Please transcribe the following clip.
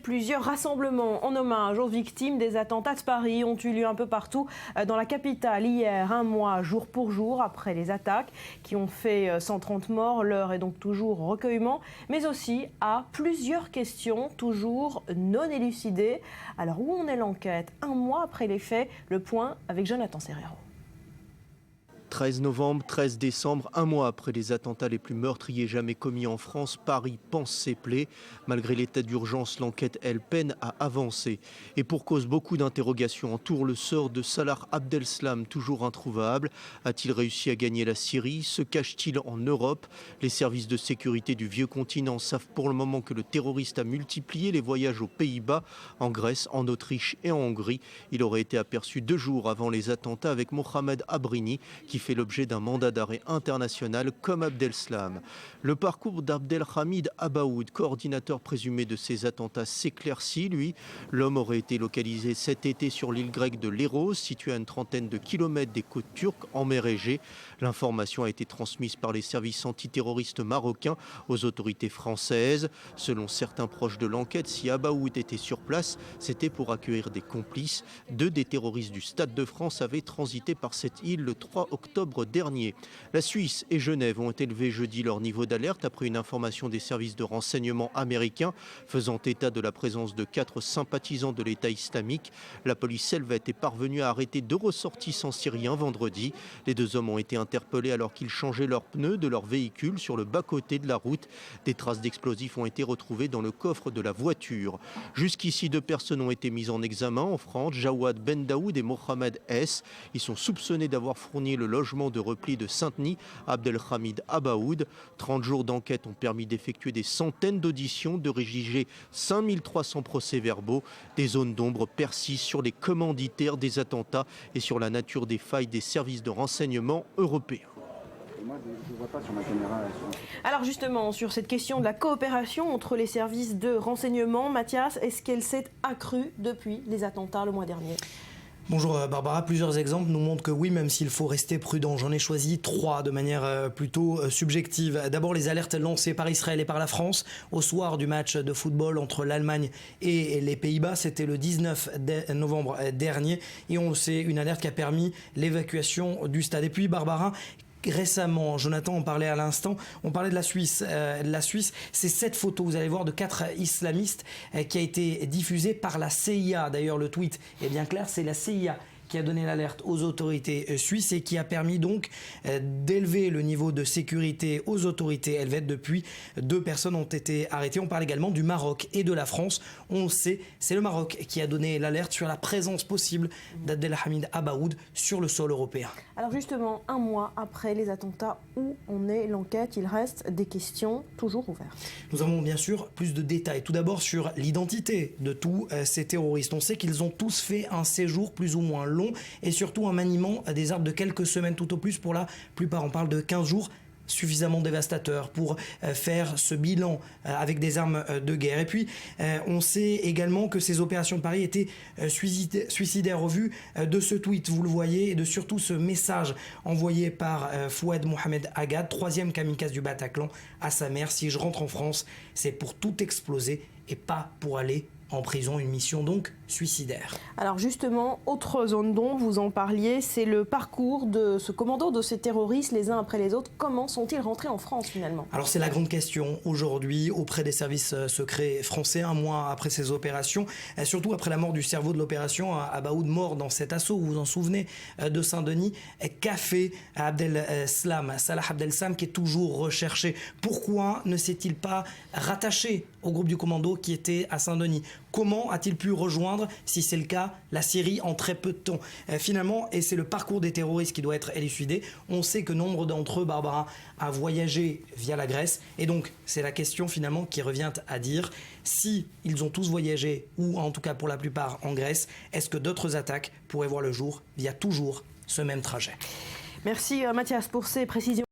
Plusieurs rassemblements en hommage aux victimes des attentats de Paris ont eu lieu un peu partout dans la capitale hier, un mois jour pour jour après les attaques qui ont fait 130 morts. L'heure est donc toujours au recueillement, mais aussi à plusieurs questions toujours non élucidées. Alors où en est l'enquête? Un mois après les faits, le point avec Jonathan Serrero. 13 novembre, 13 décembre, un mois après les attentats les plus meurtriers jamais commis en France, Paris panse ses plaies. Malgré l'état d'urgence, l'enquête, elle, peine à avancer. Et pour cause, beaucoup d'interrogations entourent le sort de Salah Abdeslam, toujours introuvable. A-t-il réussi à gagner la Syrie? Se cache-t-il en Europe? Les services de sécurité du vieux continent savent pour le moment que le terroriste a multiplié les voyages aux Pays-Bas, en Grèce, en Autriche et en Hongrie. Il aurait été aperçu 2 jours avant les attentats avec Mohamed Abrini, qui fait l'objet d'un mandat d'arrêt international comme Abdeslam. Le parcours d'Abdelhamid Abaoud, coordinateur présumé de ces attentats, s'éclaircit, lui. L'homme aurait été localisé cet été sur l'île grecque de Léros, située à une trentaine de kilomètres des côtes turques, en mer Égée. L'information a été transmise par les services antiterroristes marocains aux autorités françaises. Selon certains proches de l'enquête, si Abaoud était sur place, c'était pour accueillir des complices. 2 des terroristes du Stade de France avaient transité par cette île le 3 octobre dernier. La Suisse et Genève ont élevé jeudi leur niveau d'alerte après une information des services de renseignement américains faisant état de la présence de 4 sympathisants de l'État islamique. La police helvète est parvenue à arrêter 2 ressortissants syriens vendredi. Les 2 hommes ont été interpellés alors qu'ils changeaient leurs pneus de leur véhicule sur le bas-côté de la route. Des traces d'explosifs ont été retrouvées dans le coffre de la voiture. Jusqu'ici, 2 personnes ont été mises en examen en France, Jawad Ben Daoud et Mohamed S. Ils sont soupçonnés d'avoir fourni le logement de repli de Saint-Denis, Abdelhamid Abaoud. 30 jours d'enquête ont permis d'effectuer des centaines d'auditions, de rédiger 5300 procès-verbaux. Des zones d'ombre persistent sur les commanditaires des attentats et sur la nature des failles des services de renseignement européens. Alors justement, sur cette question de la coopération entre les services de renseignement, Mathias, est-ce qu'elle s'est accrue depuis les attentats le mois dernier ? Bonjour Barbara, plusieurs exemples nous montrent que oui, même s'il faut rester prudent. J'en ai choisi 3 de manière plutôt subjective. D'abord, les alertes lancées par Israël et par la France au soir du match de football entre l'Allemagne et les Pays-Bas. C'était le 19 novembre dernier et on le sait, une alerte qui a permis l'évacuation du stade. Et puis Barbara, récemment, Jonathan en parlait à l'instant, on parlait de la Suisse. La Suisse, c'est cette photo, vous allez voir, de 4 islamistes qui a été diffusée par la CIA. D'ailleurs, le tweet est bien clair, c'est la CIA qui a donné l'alerte aux autorités suisses et qui a permis donc d'élever le niveau de sécurité aux autorités helvètes. Depuis, 2 personnes ont été arrêtées. On parle également du Maroc et de la France. On le sait, c'est le Maroc qui a donné l'alerte sur la présence possible d'Abdelhamid Abaoud sur le sol européen. Alors justement, un mois après les attentats, où en est l'enquête? Il reste des questions toujours ouvertes. Nous avons bien sûr plus de détails. Tout d'abord sur l'identité de tous ces terroristes. On sait qu'ils ont tous fait un séjour plus ou moins long et surtout un maniement des armes de quelques semaines tout au plus. Pour la plupart, on parle de 15 jours, suffisamment dévastateur pour faire ce bilan avec des armes de guerre. Et puis, on sait également que ces opérations de Paris étaient suicidaires au vu de ce tweet, vous le voyez, et de surtout ce message envoyé par Fouad Mohamed Agad, 3e kamikaze du Bataclan, à sa mère: si je rentre en France, c'est pour tout exploser et pas pour aller en prison, une mission donc suicidaire. Alors justement, autre zone d'ombre, vous en parliez, c'est le parcours de ce commando, de ces terroristes, les uns après les autres. Comment sont-ils rentrés en France finalement? Alors c'est la grande question aujourd'hui auprès des services secrets français, un mois après ces opérations, surtout après la mort du cerveau de l'opération, Abaoud, mort dans cet assaut, vous vous en souvenez, de Saint-Denis. Qu'a fait Salah Abdeslam, qui est toujours recherché? Pourquoi ne s'est-il pas rattaché au groupe du commando qui était à Saint-Denis? Comment a-t-il pu rejoindre, si c'est le cas, la Syrie en très peu de temps? Finalement, et c'est le parcours des terroristes qui doit être élucidé, on sait que nombre d'entre eux, Barbara, a voyagé via la Grèce. Et donc, c'est la question finalement qui revient à dire, si ils ont tous voyagé, ou en tout cas pour la plupart en Grèce, est-ce que d'autres attaques pourraient voir le jour via toujours ce même trajet? Merci Mathias pour ces précisions.